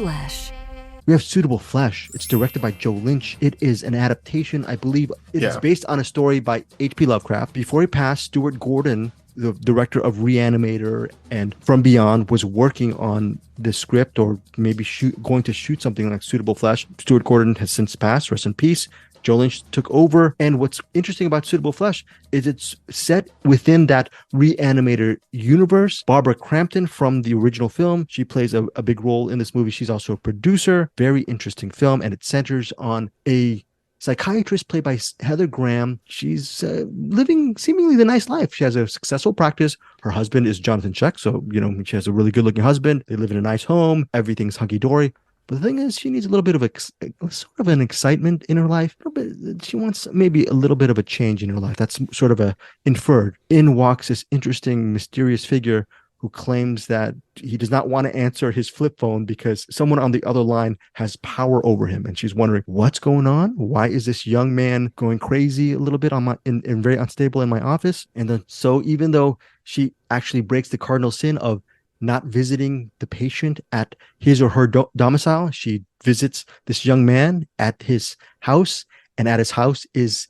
Flesh. We have Suitable Flesh. It's directed by Joe Lynch. It is an adaptation, I believe. It is based on a story by H.P. Lovecraft. Before he passed, Stuart Gordon, the director of Reanimator and From Beyond, was working on the script, or maybe going to shoot something like Suitable Flesh. Stuart Gordon has since passed. Rest in peace. Joe Lynch took over. And what's interesting about Suitable Flesh is it's set within that Reanimator universe. Barbara Crampton from the original film, she plays a big role in this movie. She's also a producer. Very interesting film. And it centers on a psychiatrist played by Heather Graham. She's living seemingly the nice life. She has a successful practice. Her husband is Jonathan Check. So, she has a really good looking husband. They live in a nice home. Everything's hunky-dory. But the thing is, she needs a little bit of sort of an excitement in her life. She wants maybe a little bit of a change in her life. That's sort of inferred. In walks this interesting, mysterious figure who claims that he does not want to answer his flip phone because someone on the other line has power over him. And she's wondering, what's going on? Why is this young man going crazy a little bit and very unstable in my office? And then, so even though she actually breaks the cardinal sin of not visiting the patient at his or her domicile, she visits this young man at his house, and at his house is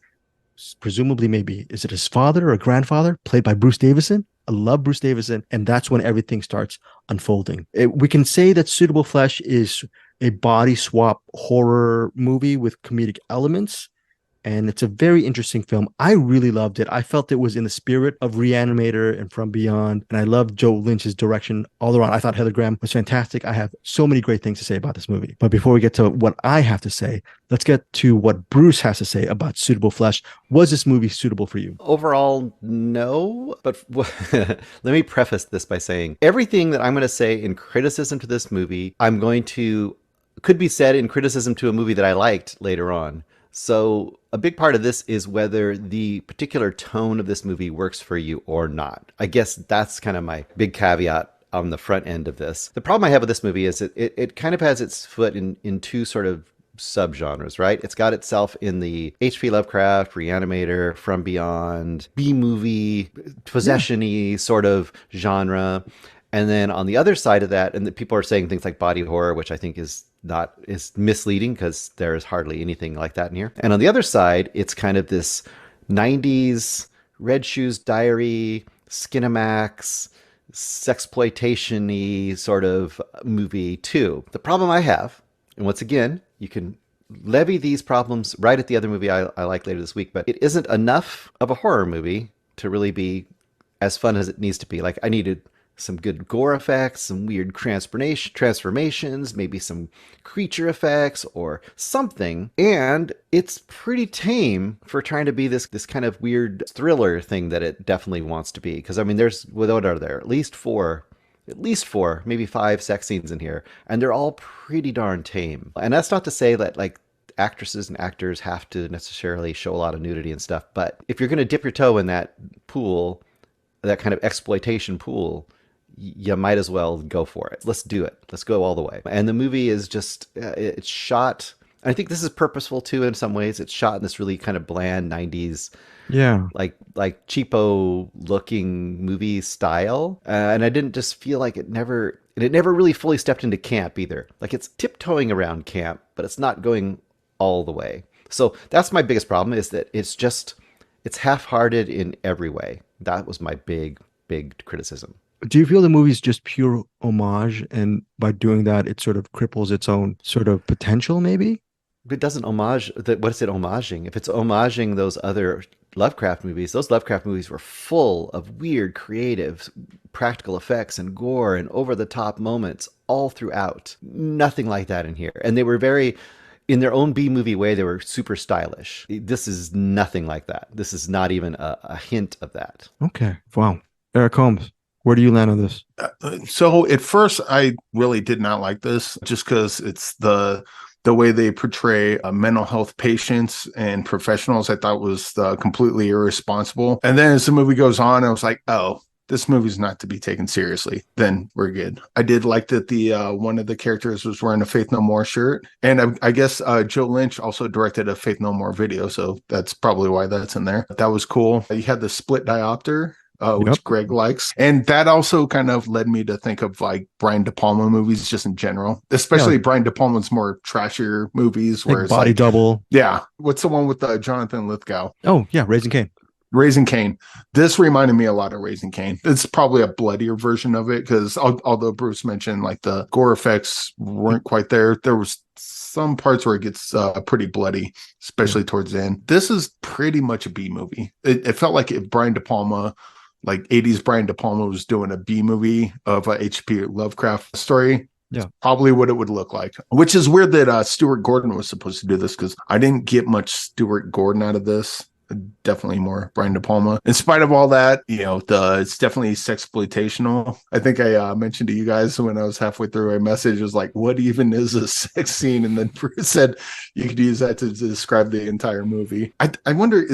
presumably, maybe, is it his father or grandfather, played by Bruce Davison? I love Bruce Davison, and that's when everything starts unfolding. We can say that Suitable Flesh is a body swap horror movie with comedic elements. And it's a very interesting film. I really loved it. I felt it was in the spirit of Reanimator and From Beyond. And I loved Joe Lynch's direction all around. I thought Heather Graham was fantastic. I have so many great things to say about this movie. But before we get to what I have to say, let's get to what Bruce has to say about Suitable Flesh. Was this movie suitable for you? Overall, no. But let me preface this by saying everything that I'm going to say in criticism to this movie, could be said in criticism to a movie that I liked later on. So a big part of this is whether the particular tone of this movie works for you or not. I guess that's kind of my big caveat on the front end of this. The problem I have with this movie is it kind of has its foot in two sort of subgenres, right? It's got itself in the H.P. Lovecraft, Reanimator, From Beyond, B-movie, possession-y sort of genre. And then on the other side of that, and the people are saying things like body horror, which I think is misleading because there is hardly anything like that in here. And on the other side, it's kind of this 90s Red Shoes Diary, Skinamax, sexploitation-y sort of movie too. The problem I have, and once again, you can levy these problems right at the other movie I like later this week, but it isn't enough of a horror movie to really be as fun as it needs to be. Like, I needed some good gore effects, some weird transformations, maybe some creature effects or something. And it's pretty tame for trying to be this kind of weird thriller thing that it definitely wants to be. Because, I mean, what are there? At least four, maybe 5 sex scenes in here. And they're all pretty darn tame. And that's not to say that, like, actresses and actors have to necessarily show a lot of nudity and stuff. But if you're going to dip your toe in that pool, that kind of exploitation pool, you might as well go for it. Let's do it. Let's go all the way. And the movie is just, it's shot, I think this is purposeful too in some ways. It's shot in this really kind of bland 90s, like cheapo looking movie style. And I didn't just feel like it never really fully stepped into camp either. Like, it's tiptoeing around camp, but it's not going all the way. So that's my biggest problem, is that it's half-hearted in every way. That was my big criticism. Do you feel the movie's just pure homage, and by doing that, it sort of cripples its own sort of potential, maybe? It doesn't homage. What is it homaging? If it's homaging those other Lovecraft movies, those Lovecraft movies were full of weird, creative, practical effects and gore and over-the-top moments all throughout. Nothing like that in here. And they were very, in their own B-movie way, they were super stylish. This is nothing like that. This is not even a hint of that. Okay. Wow. Eric Holmes, where do you land on this? So at first, I really did not like this, just because it's the way they portray mental health patients and professionals. I thought was completely irresponsible. And then as the movie goes on, I was like, oh, this movie's not to be taken seriously. Then we're good. I did like that the one of the characters was wearing a Faith No More shirt. And I guess Joe Lynch also directed a Faith No More video. So that's probably why that's in there. That was cool. You had the split diopter. which Greg likes. And that also kind of led me to think of like Brian De Palma movies just in general, especially Brian De Palma's more trashier movies where like it's Body Double. Yeah. What's the one with Jonathan Lithgow? Oh, yeah. Raising Cain. Raising Cain. This reminded me a lot of Raising Cain. It's probably a bloodier version of it because although Bruce mentioned like the gore effects weren't quite there, there was some parts where it gets pretty bloody, especially towards the end. This is pretty much a B movie. It felt like if Brian De Palma, like 80s Brian De Palma, was doing a B movie of a H.P. Lovecraft story. Yeah, probably what it would look like, which is weird that Stuart Gordon was supposed to do this because I didn't get much Stuart Gordon out of this. Definitely more Brian De Palma. In spite of all that, it's definitely sexploitational. I think I mentioned to you guys when I was halfway through a message, was like, what even is a sex scene? And then Bruce said you could use that to describe the entire movie. I wonder,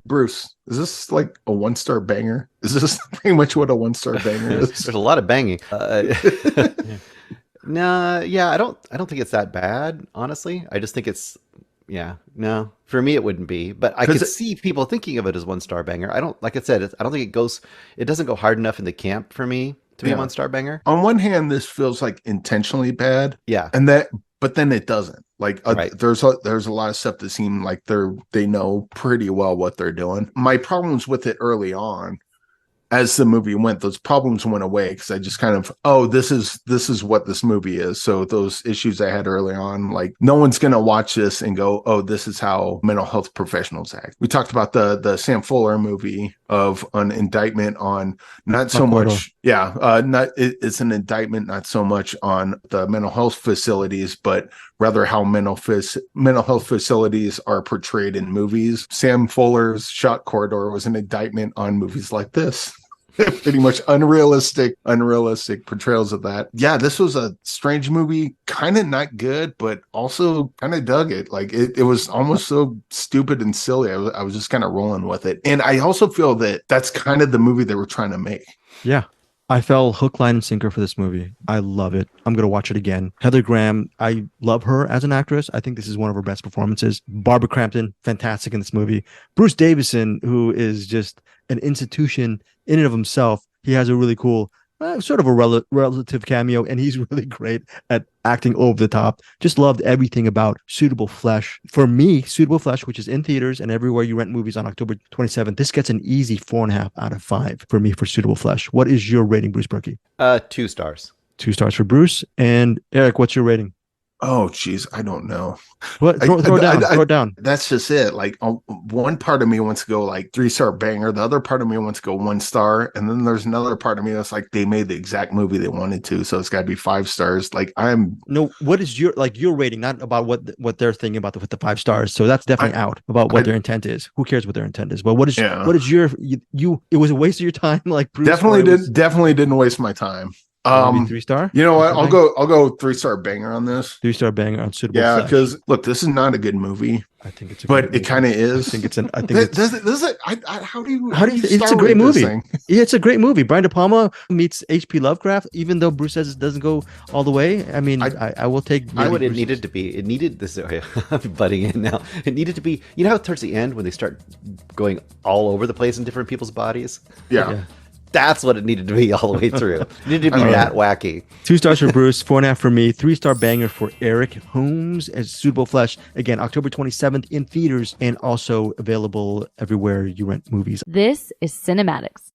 Bruce, is this like a 1-star banger? Is this pretty much what a 1-star banger is? There's a lot of banging. I don't think it's that bad, honestly. I just think it's, for me it wouldn't be, but I could see people thinking of it as 1-star banger. I don't, like I said, I don't think it doesn't go hard enough in the camp for me to be a 1-star banger. On one hand, this feels like intentionally bad. Yeah. But then it doesn't. Like there's a lot of stuff that seem like they know pretty well what they're doing. My problems with it early on, as the movie went, those problems went away because I just kind of, this is what this movie is. So those issues I had early on, like no one's going to watch this and go, oh, this is how mental health professionals act. We talked about the Sam Fuller movie of an indictment on not so much. It's an indictment, not so much on the mental health facilities, but rather how mental health facilities are portrayed in movies. Sam Fuller's Shot Corridor was an indictment on movies like this. Pretty much unrealistic portrayals of that. Yeah, this was a strange movie, kind of not good, but also kind of dug it. Like it was almost so stupid and silly. I was just kind of rolling with it. And I also feel that that's kind of the movie they were trying to make. Yeah. I fell hook, line, and sinker for this movie. I love it. I'm going to watch it again. Heather Graham, I love her as an actress. I think this is one of her best performances. Barbara Crampton, fantastic in this movie. Bruce Davison, who is just an institution in and of himself. He has a really cool, sort of a relative cameo, and he's really great at acting over the top. Just loved everything about Suitable Flesh. For me, Suitable Flesh, which is in theaters and everywhere you rent movies on October 27th, this gets an easy 4.5 out of 5 for me for Suitable Flesh. What is your rating, Bruce Berkey? 2 stars. 2 stars for Bruce. And Eric, what's your rating? Oh, geez, I don't know. What? Throw it down. That's just it. Like one part of me wants to go like 3-star banger. The other part of me wants to go 1 star. And then there's another part of me that's like, they made the exact movie they wanted to. So it's got to be 5 stars. Like what is your rating? Not about what they're thinking about with the 5 stars. So that's definitely out about what their intent is. Who cares what their intent is? But what is your, it was a waste of your time. Like Bruce definitely didn't waste my time. 3-star. You know what? I'll go 3-star banger on this. 3-star banger on Suitable. Yeah, because look, this is not a good movie. I think it's, it kind of is. I think it's how do you? It's a great movie. Yeah, it's a great movie. Brian De Palma meets H.P. Lovecraft, even though Bruce says it doesn't go all the way. I mean, I will take. What it needed to be. It needed this. I'm butting in now. It needed to be. You know how towards the end when they start going all over the place in different people's bodies. Yeah. That's what it needed to be all the way through. It needed to be that wacky. 2 stars for Bruce, 4.5 for me, 3-star banger for Eric Holmes as Suitable Flesh. Again, October 27th in theaters and also available everywhere you rent movies. This is Cinematics.